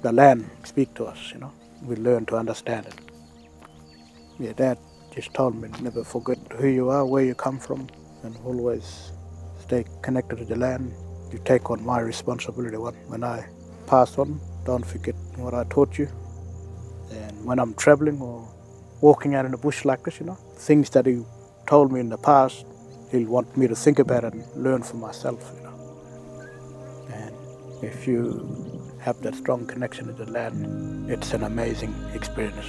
the land speak to us, you know. We learn to understand it. Yeah, Dad just told me, never forget who you are, where you come from, and always stay connected to the land. You take on my responsibility when I pass on. Don't forget what I taught you. And when I'm traveling or walking out in the bush like this, you know, things that he told me in the past, he'll want me to think about it and learn for myself, you know. And if you have that strong connection to the land, it's an amazing experience.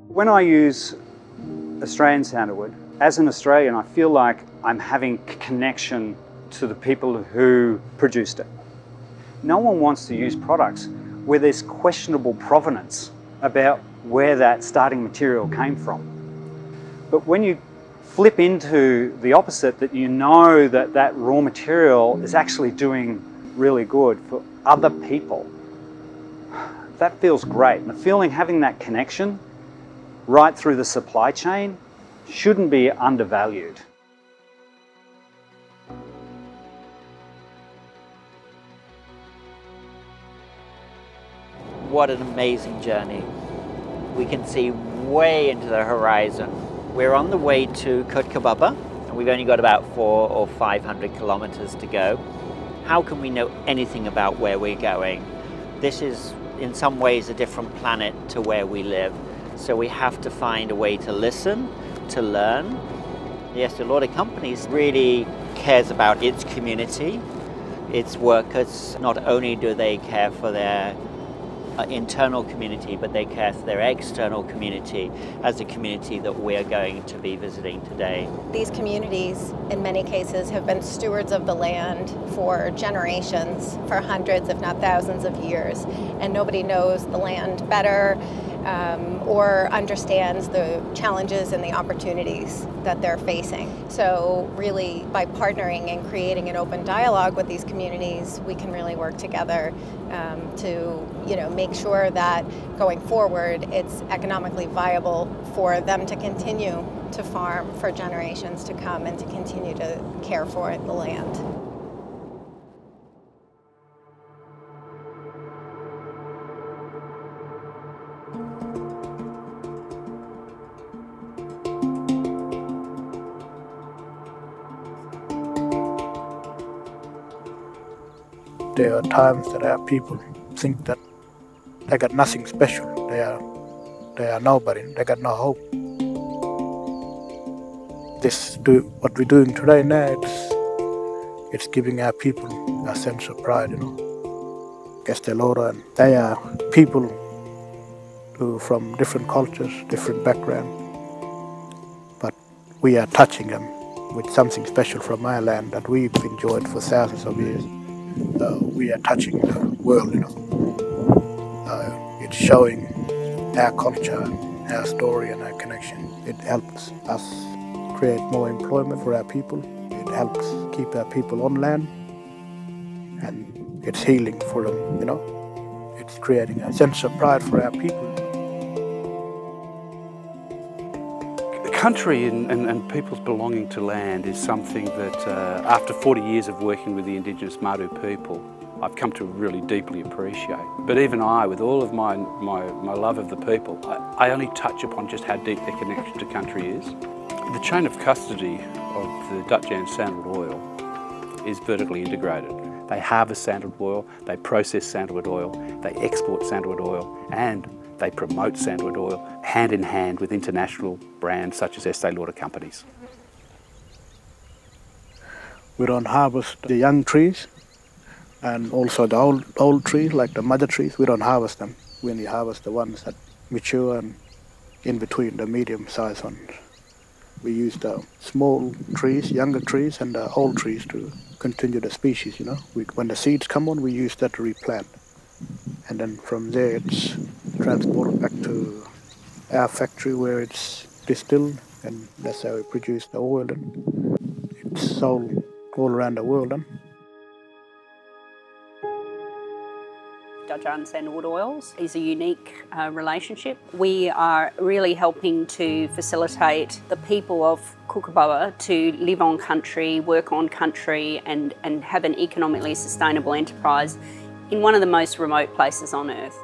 When I use Australian sandalwood, as an Australian, I feel like I'm having connection to the people who produced it. No one wants to use products where there's questionable provenance about where that starting material came from. But when you flip into the opposite, that you know that that raw material is actually doing really good for other people, that feels great. And the feeling, having that connection right through the supply chain, shouldn't be undervalued. What an amazing journey. We can see way into the horizon. We're on the way to Kutkabaба, and we've only got about 400 or 500 kilometers to go. How can we know anything about where we're going? This is in some ways a different planet to where we live. So we have to find a way to listen, to learn. The Estée Lauder Companies really cares about its community, its workers. Not only do they care for their internal community, but they care for their external community as the community that we're going to be visiting today. These communities, in many cases, have been stewards of the land for generations, for hundreds, if not thousands of years, and nobody knows the land better or understands the challenges and the opportunities that they're facing. So really, by partnering and creating an open dialogue with these communities, we can really work together to make sure that going forward it's economically viable for them to continue to farm for generations to come and to continue to care for the land. There are times that our people think that they got nothing special. They are nobody. They got no hope. What we're doing today now, it's giving our people a sense of pride, you know. Estée Lauder, and they are people who from different cultures, different backgrounds, but we are touching them with something special from our land that we've enjoyed for thousands of years. We are touching the world, you know. It's showing our culture, our story and our connection. It helps us create more employment for our people. It helps keep our people on land, and it's healing for them, you know. It's creating a sense of pride for our people. Country and people's belonging to land is something that after 40 years of working with the indigenous Maru people, I've come to really deeply appreciate. But even I, with all of my love of the people, I only touch upon just how deep their connection to country is. The chain of custody of the Dutjahn sandalwood oil is vertically integrated. They harvest sandalwood oil, they process sandalwood oil, they export sandalwood oil, and they promote sandalwood oil hand in hand with international brands such as Estée Lauder Companies. We don't harvest the young trees, and also the old trees, like the mother trees, we don't harvest them. We only harvest the ones that mature and in between the medium-sized ones. We use the small trees, younger trees, and the old trees to continue the species, you know. When the seeds come on, we use that to replant. And then from there it's transported back to our factory where it's distilled, and that's how we produce the oil. And it's sold all around the world. Dutjahn Sandalwood Oils is a unique relationship. We are really helping to facilitate the people of Kookaburra to live on country, work on country and have an economically sustainable enterprise in one of the most remote places on earth.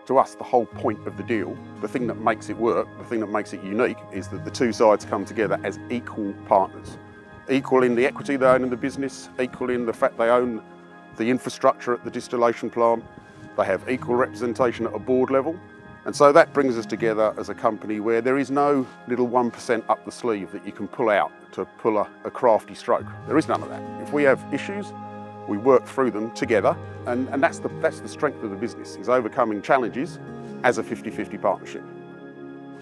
To us, the whole point of the deal, the thing that makes it work, the thing that makes it unique, is that the two sides come together as equal partners. Equal in the equity they own in the business, equal in the fact they own the infrastructure at the distillation plant, they have equal representation at a board level. And so that brings us together as a company where there is no little 1% up the sleeve that you can pull out to pull a crafty stroke. There is none of that. If we have issues, we work through them together, and that's the strength of the business, is overcoming challenges as a 50-50 partnership.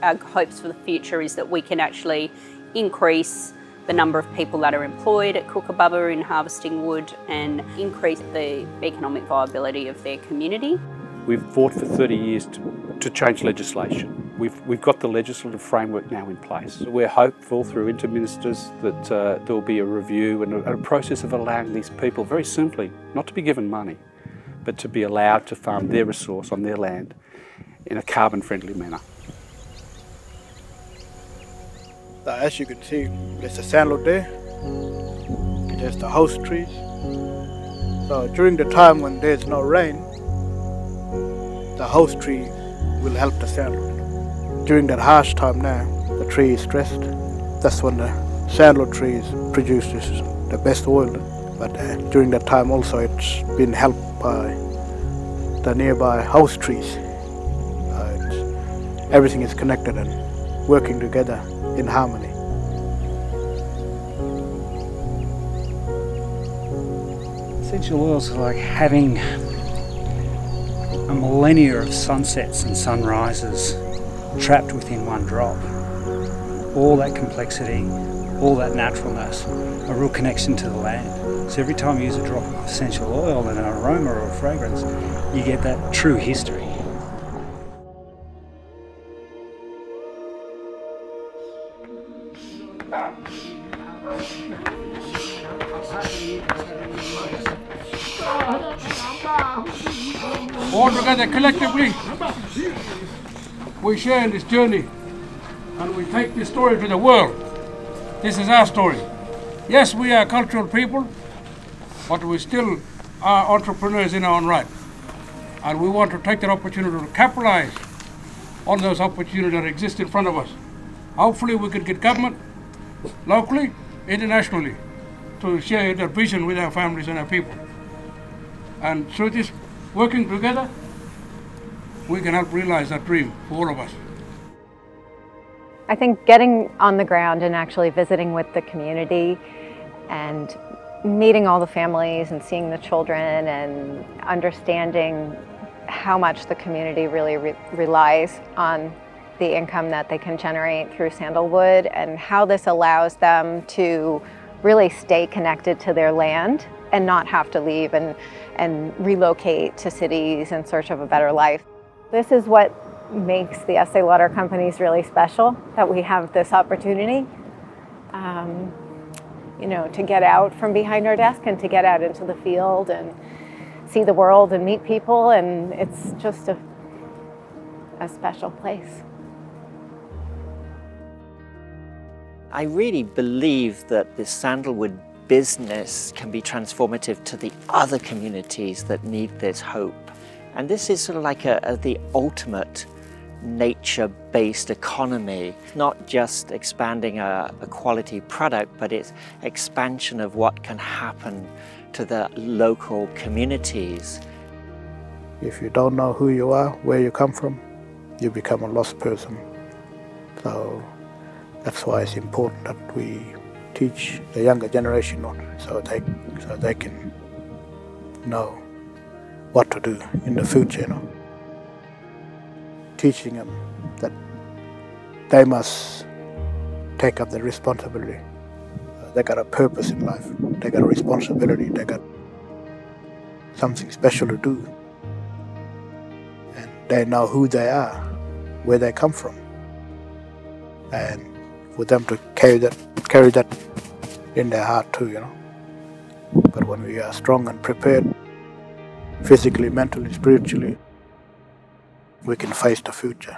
Our hopes for the future is that we can actually increase the number of people that are employed at Kookaburra in harvesting wood and increase the economic viability of their community. We've fought for 30 years to change legislation. We've got the legislative framework now in place. We're hopeful through interministers that there will be a review and a process of allowing these people, very simply, not to be given money, but to be allowed to farm their resource on their land in a carbon-friendly manner. As you can see, there's a sandalwood there, there's the house trees. So during the time when there's no rain, the house tree will help the sandalwood. During that harsh time now, the tree is stressed. That's when the sandalwood trees produces the best oil. But during that time also it's been helped by the nearby house trees. Everything is connected and working together in harmony. Essential oils are like having a millennia of sunsets and sunrises trapped within one drop. All that complexity, all that naturalness, a real connection to the land. So every time you use a drop of essential oil and an aroma or a fragrance, you get that true history. All together collectively, we share in this journey and we take this story to the world. This is our story. Yes, we are cultural people, but we still are entrepreneurs in our own right. And we want to take that opportunity to capitalize on those opportunities that exist in front of us. Hopefully we can get government, locally, internationally, to share that vision with our families and our people. And through this working together, we can help realize that dream for all of us. I think getting on the ground and actually visiting with the community and meeting all the families and seeing the children and understanding how much the community really relies on the income that they can generate through sandalwood and how this allows them to really stay connected to their land and not have to leave and relocate to cities in search of a better life. This is what makes the Estée Lauder Companies really special, that we have this opportunity to get out from behind our desk and to get out into the field and see the world and meet people, and it's just a special place. I really believe that the sandalwood business can be transformative to the other communities that need this hope. And this is sort of like the ultimate nature-based economy, not just expanding a quality product, but it's expansion of what can happen to the local communities. If you don't know who you are, where you come from, you become a lost person. So that's why it's important that we teach the younger generation so they can know what to do in the future. Teaching them that they must take up the responsibility. They got a purpose in life. They got a responsibility. They got something special to do. And they know who they are, where they come from. And for them to carry that carry that in their heart too, you know. But when we are strong and prepared, physically, mentally, spiritually, we can face the future.